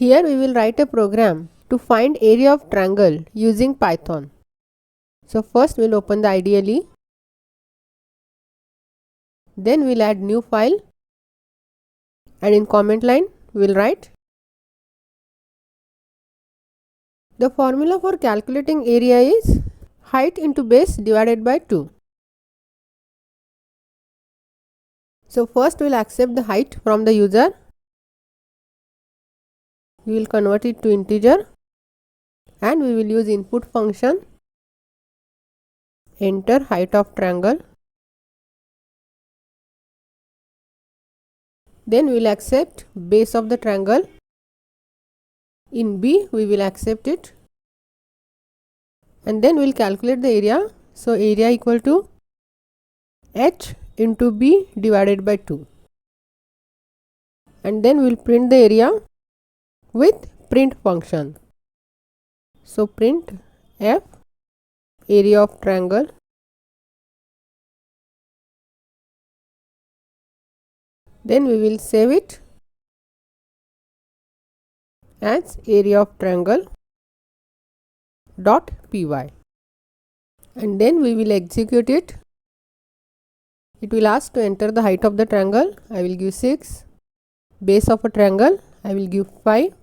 Here we will write a program to find area of triangle using Python. So first we'll open the IDLE. Then we'll add new file, and in comment line we'll write the formula for calculating area is height into base divided by 2. So first we'll accept the height from the user. We will convert it to integer and we will use input function, enter height of triangle. Then we will accept base of the triangle. In B we will accept it, and then we will calculate the area. So area equal to h into b divided by 2, and then we will print the area with print function. So print f area of triangle. Then we will save it as area of triangle dot py, and then we will execute it. It will ask to enter the height of the triangle. I will give 6. Base of a triangle I will give 5.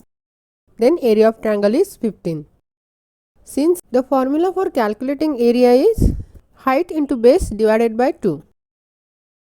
Then area of triangle is 15. Since the formula for calculating area is height into base divided by 2,